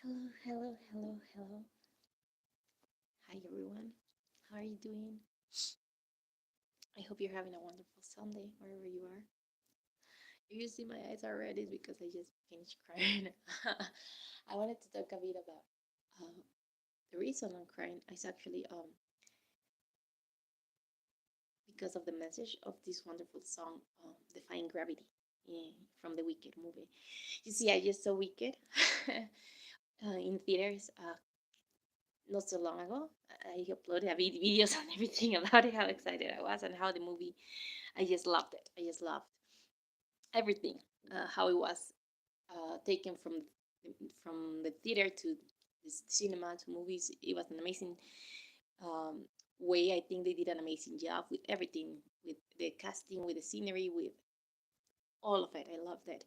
Hello, hello, hello, hello. Hi, everyone. How are you doing? I hope you're having a wonderful Sunday wherever you are. If you see my eyes are red, it's because I just finished crying. I wanted to talk a bit about the reason I'm crying is actually because of the message of this wonderful song, "Defying Gravity," from the Wicked movie. You see, I just saw Wicked in theaters not so long ago. I uploaded videos and everything about it, how excited I was, and how the movie. I just loved it. I just loved everything, how it was taken from the theater to the cinema to movies. It was an amazing um, way. I think they did an amazing job with everything, with the casting, with the scenery, with all of it. I loved it.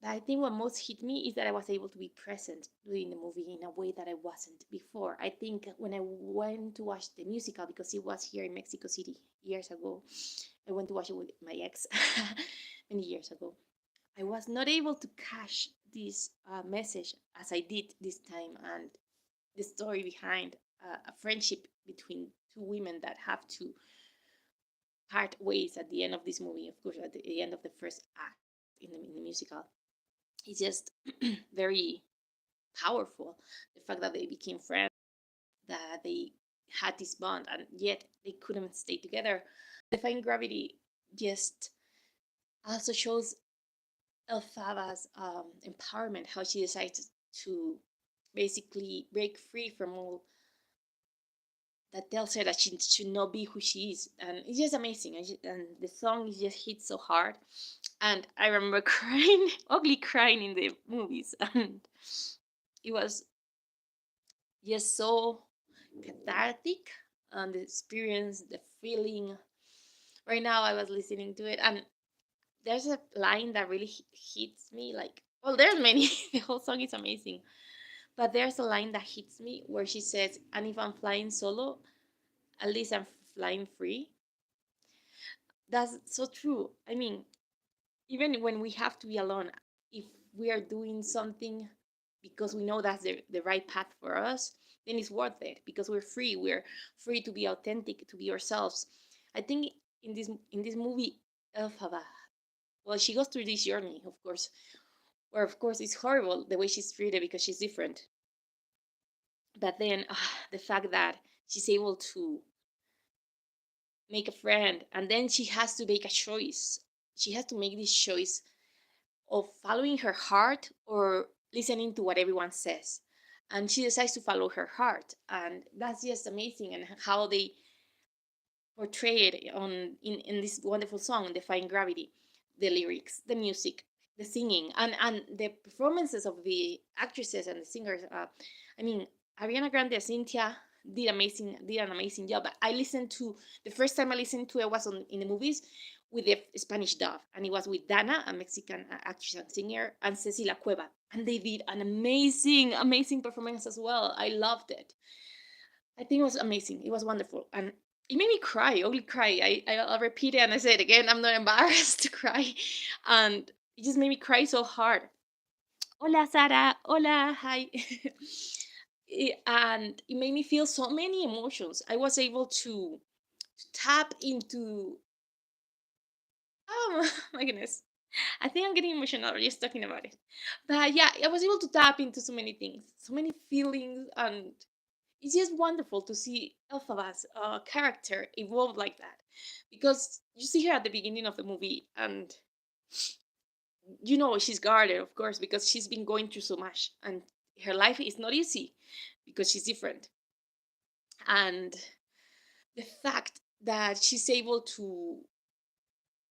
But I think what most hit me is that I was able to be present during the movie in a way that I wasn't before. I think when I went to watch the musical, because it was here in Mexico City years ago, I went to watch it with my ex many years ago. I was not able to catch this message as I did this time, and the story behind a friendship between two women that have to part ways at the end of this movie, of course, at the end of the first act in the musical. It's just very powerful. The fact that they became friends, that they had this bond, and yet they couldn't stay together. Defying Gravity just also shows Elphava's empowerment, how she decides to basically break free from all that tells her that she should not be who she is. And it's just amazing. And the song just hits so hard. And I remember crying, ugly crying in the movies. And it was just so cathartic. And the experience, the feeling. Right now, I was listening to it, and there's a line that really hits me. Like, well, there's many. The whole song is amazing. But there's a line that hits me where she says, "And if I'm flying solo, at least I'm flying free." That's so true. I mean, even when we have to be alone, if we are doing something because we know that's the right path for us, then it's worth it because we're free. We're free to be authentic, to be ourselves. I think in this movie, Elphaba, well, she goes through this journey, of course, where of course it's horrible the way she's treated because she's different. But then the fact that she's able to make a friend, and then she has to make a choice. She has to make this choice of following her heart or listening to what everyone says. And she decides to follow her heart, and that's just amazing. And how they portray it in this wonderful song, "Defying Gravity," the lyrics, the music, the singing, and the performances of the actresses and the singers. I mean, Ariana Grande and Cynthia did an amazing job. I listened to the first time I listened to it was in the movies with the Spanish dub, and it was with Dana, a Mexican actress and singer, and Cecilia Cueva, and they did an amazing performance as well. I loved it. I think it was amazing. It was wonderful, and it made me cry, ugly cry. I'll repeat it and I say it again. I'm not embarrassed to cry, and it just made me cry so hard. Hola, Sara. Hola, hi. And it made me feel so many emotions. I was able to tap into. Oh my goodness. I think I'm getting emotional just talking about it. But yeah, I was able to tap into so many things, so many feelings, and it's just wonderful to see Elphaba's character evolve like that. Because you see her at the beginning of the movie, and you know she's guarded, of course, because she's been going through so much, and her life is not easy because she's different. And the fact that she's able to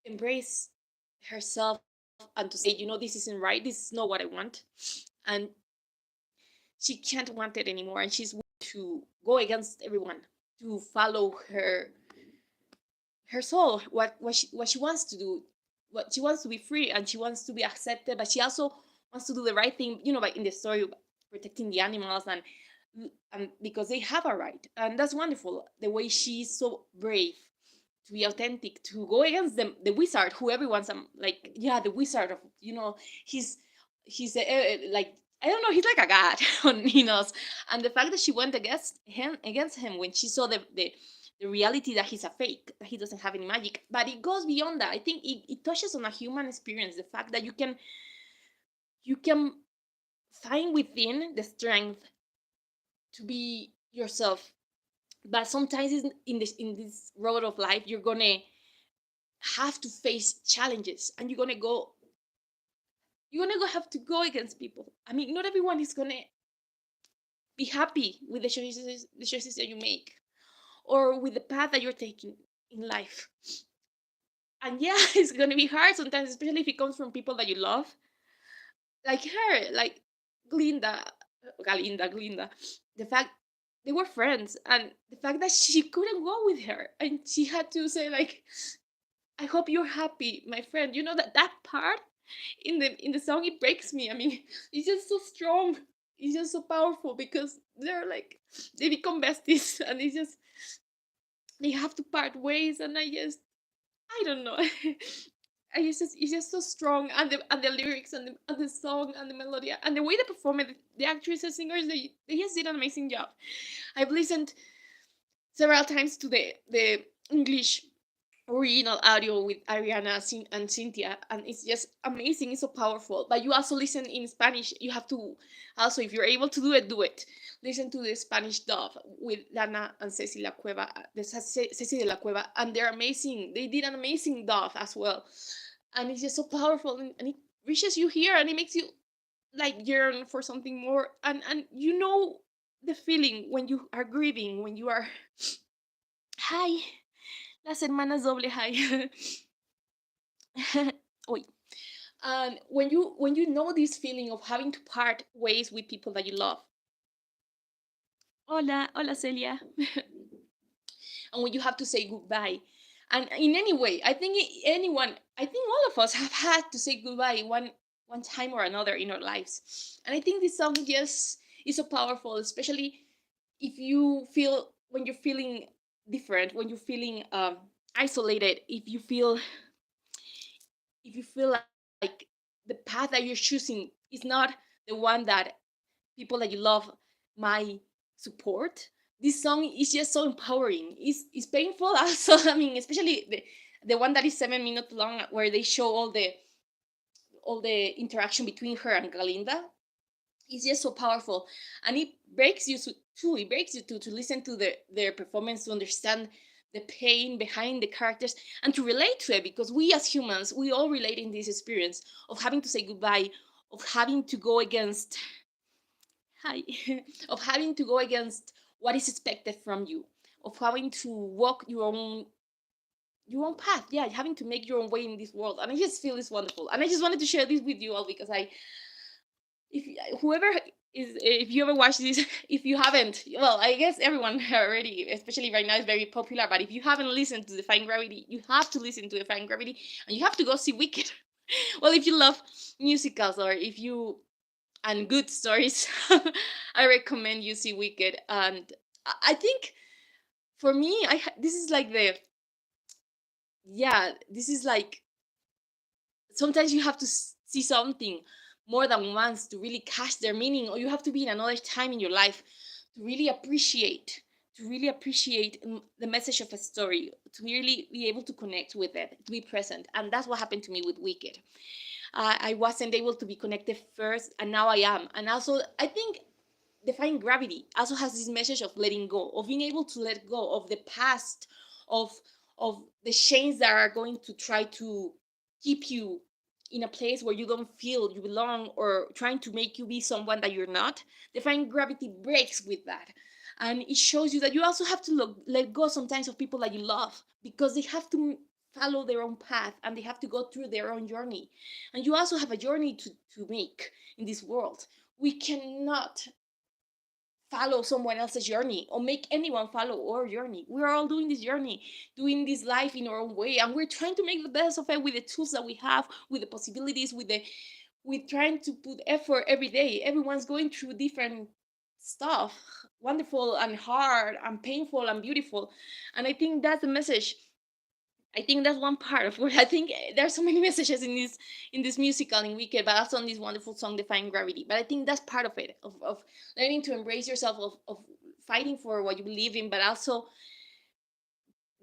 embrace herself and to say, this isn't right, this is not what I want, and she can't want it anymore, and she's willing to go against everyone to follow her soul, what she wants to do, what she wants to be free and she wants to be accepted, but she also wants to do the right thing, like in the story, protecting the animals, and because they have a right, and that's wonderful. The way she's so brave to be authentic, to go against the wizard, who everyone's like, yeah, the wizard of, he's like I don't know, he's like a god on us. And the fact that she went against him when she saw the reality that he's a fake, that he doesn't have any magic. But it goes beyond that. I think it touches on a human experience, the fact that you can find within the strength to be yourself. But sometimes in this road of life, you're gonna have to face challenges, and you're gonna have to go against people. I mean, not everyone is gonna be happy with the choices that you make, or with the path that you're taking in life. And yeah, it's gonna be hard sometimes, especially if it comes from people that you love, like her, like Glinda, Glinda. The fact they were friends, and the fact that she couldn't go with her, and she had to say like, "I hope you're happy, my friend." You know that part in the song, it breaks me. I mean, it's just so strong. It's just so powerful because they become besties, and it's just they have to part ways, and I don't know. It's just so strong, and the lyrics, and the song, and the melody, and the way they perform it. The actresses, singers, they just did an amazing job. I've listened several times to the English original audio with Ariana and Cynthia, and it's just amazing. It's so powerful. But you also listen in Spanish. You have to also, if you're able to do it, do it. Listen to the Spanish dub with Lana and Ceci La Cueva, Ceci de la Cueva, and they're amazing. They did an amazing dub as well, and it's just so powerful, and it reaches you here, and it makes you like yearn for something more, and you know the feeling when you are grieving, when you are hi, las hermanas doble hi. Oy. And when you know this feeling of having to part ways with people that you love. Hola, hola Celia. And when you have to say goodbye. And in any way, I think I think all of us have had to say goodbye one time or another in our lives. And I think this song just is so powerful, especially if you feel when you're feeling different, when you're feeling isolated, if you feel like the path that you're choosing is not the one that people that you love might support. This song is just so empowering. It's painful also. I mean, especially the one that is 7 minutes long, where they show all the interaction between her and Galinda. It's just so powerful, and it breaks you too. It breaks you to listen to their performance, to understand the pain behind the characters, and to relate to it, because we as humans, we all relate in this experience of having to say goodbye, of having to go against hi of having to go against what is expected from you, of having to walk your own path, yeah, having to make your own way in this world. And I just feel it's wonderful, and I just wanted to share this with you all, because if whoever if you ever watch this, if you haven't, well, I guess everyone already, especially right now, is very popular. But if you haven't listened to Defying Gravity, you have to listen to Defying Gravity, and you have to go see Wicked. Well, if you love musicals, or if you and good stories, I recommend you see Wicked. And I think for me, this is like this is like, sometimes you have to see something more than once to really catch their meaning, or you have to be in another time in your life to really appreciate the message of a story, to really be able to connect with it, to be present. And that's what happened to me with Wicked. I wasn't able to be connected first, and now I am. And also, I think Defying Gravity also has this message of letting go, of being able to let go of the past, of the chains that are going to try to keep you in a place where you don't feel you belong, or trying to make you be someone that you're not. Defying Gravity breaks with that, and it shows you that you also have to let go sometimes of people that you love, because they have to follow their own path, and they have to go through their own journey, and you also have a journey to make in this world. We cannot follow someone else's journey, or make anyone follow our journey. We're all doing this journey, doing this life in our own way, and we're trying to make the best of it with the tools that we have, with the possibilities, with trying to put effort every day. Everyone's going through different stuff, wonderful and hard and painful and beautiful. And I think that's the message I think that's one part of what I think there's so many messages in this musical in Wicked, but also in this wonderful song Defying Gravity. But I think that's part of it, of learning to embrace yourself, of fighting for what you believe in, but also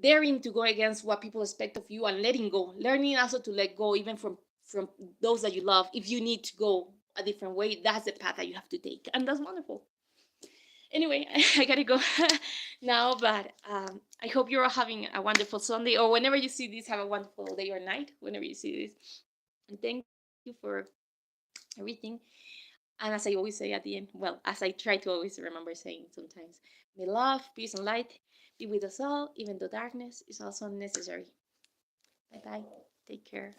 daring to go against what people expect of you and letting go. Learning also to let go even from those that you love. If you need to go a different way, that's the path that you have to take. And that's wonderful. Anyway, I gotta go now, but I hope you're all having a wonderful Sunday, or whenever you see this, have a wonderful day or night, whenever you see this. And thank you for everything. And as I always say at the end, well, as I try to always remember saying sometimes, may love, peace, and light be with us all, even though darkness is also necessary. Bye bye. Take care.